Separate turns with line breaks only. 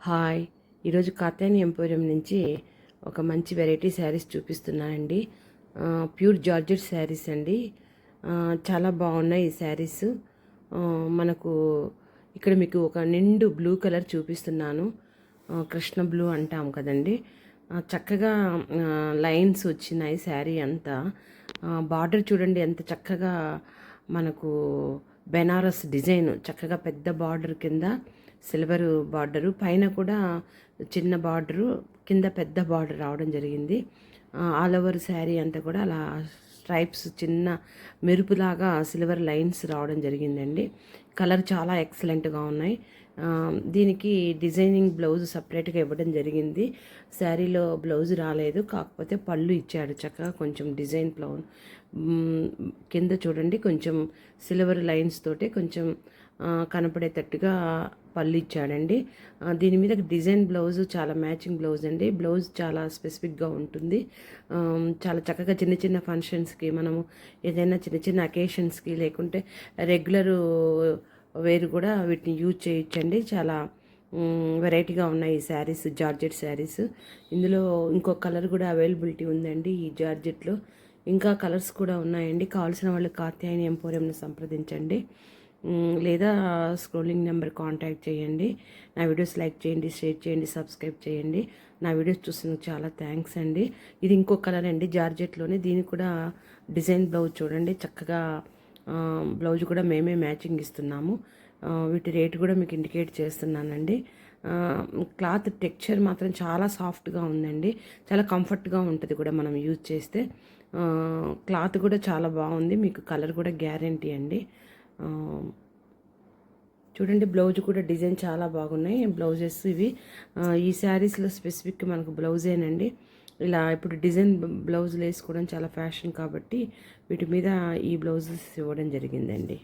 Hi! ఈరోజు Katyayani emporium నుంచి ఒక మంచి వెరైటీ శారీస్ చూపిస్తున్నానండి. ప్యూర్ జార్జెట్ శారీస్ అండి. చాలా బాగున్నాయి ఈ శారీస్. మనకు ఇక్కడ మీకు ఒక నిండు బ్లూ కలర్ చూపిస్తున్నాను. కృష్ణ బ్లూ అంటాం కదండి. చక్కగా లైన్స్ వచ్చినాయి శారీ అంతా. బార్డర్ చూడండి ఎంత చక్కగా మనకు బెనారస్ డిజైన్, చక్కగా పెద్ద బార్డర్ కింద సిల్వర్ బార్డరు, పైన కూడా చిన్న బార్డరు, కింద పెద్ద బార్డర్ రావడం జరిగింది. ఆల్ ఓవర్ శారీ అంతా కూడా అలా స్ట్రైప్స్, చిన్న మెరుపులాగా సిల్వర్ లైన్స్ రావడం జరిగిందండి. కలర్ చాలా ఎక్సలెంట్గా ఉన్నాయి. దీనికి డిజైనింగ్ బ్లౌజ్ సపరేట్గా ఇవ్వడం జరిగింది. శారీలో బ్లౌజ్ రాలేదు, కాకపోతే పళ్ళు ఇచ్చాడు చక్కగా కొంచెం డిజైన్ కింద చూడండి కొంచెం సిల్వర్ లైన్స్ తోటి కొంచెం కనపడేటట్టుగా పళ్ళు ఇచ్చాడండి. దీని మీద డిజైన్ బ్లౌజ్ చాలా మ్యాచింగ్ బ్లౌజ్ అండి. బ్లౌజ్ చాలా స్పెసిఫిక్గా ఉంటుంది. చాలా చక్కగా చిన్న చిన్న ఫంక్షన్స్కి, మనము ఏదైనా చిన్న చిన్న అకేషన్స్కి లేకుంటే రెగ్యులర్ వేరు కూడా వీటిని యూజ్ చేయొచ్చండి. చాలా వెరైటీగా ఉన్నాయి ఈ శారీస్, జార్జెట్ శారీస్. ఇందులో ఇంకో కలర్ కూడా అవైలబిలిటీ ఉందండి ఈ జార్జెట్లో. ఇంకా కలర్స్ కూడా ఉన్నాయండి. కావాల్సిన వాళ్ళు కాత్యాయని ఎంపోరియంని సంప్రదించండి, లేదా స్క్రోలింగ్ నెంబర్ కాంటాక్ట్ చేయండి. నా వీడియోస్ లైక్ చేయండి, షేర్ చేయండి, సబ్స్క్రైబ్ చేయండి. నా వీడియోస్ చూసినందుకు చాలా థ్యాంక్స్ అండి. ఇది ఇంకో కలర్ అండి జార్జెట్లోనే. దీనికి కూడా డిజైన్ బ్లౌజ్ చూడండి చక్కగా. బ్లౌజ్ కూడా మేమే మ్యాచింగ్ ఇస్తున్నాము. వీటి రేటు కూడా మీకు ఇండికేట్ చేస్తున్నానండి. క్లాత్ టెక్స్చర్ మాత్రం చాలా సాఫ్ట్గా ఉందండి. చాలా కంఫర్ట్గా ఉంటుంది కూడా మనం యూజ్ చేస్తే. క్లాత్ కూడా చాలా బాగుంది. మీకు కలర్ కూడా గ్యారంటీ అండి. చూడండి బ్లౌజ్ కూడా డిజైన్ చాలా బాగున్నాయి బ్లౌజెస్ ఇవి. ఈ శారీస్లో స్పెసిఫిక్ మనకు బ్లౌజేనండి. ఇలా ఇప్పుడు డిజైన్ బ్లౌజులు వేసుకోవడం చాలా ఫ్యాషన్ కాబట్టి వీటి మీద ఈ బ్లౌజెస్ ఇవ్వడం జరిగిందండి.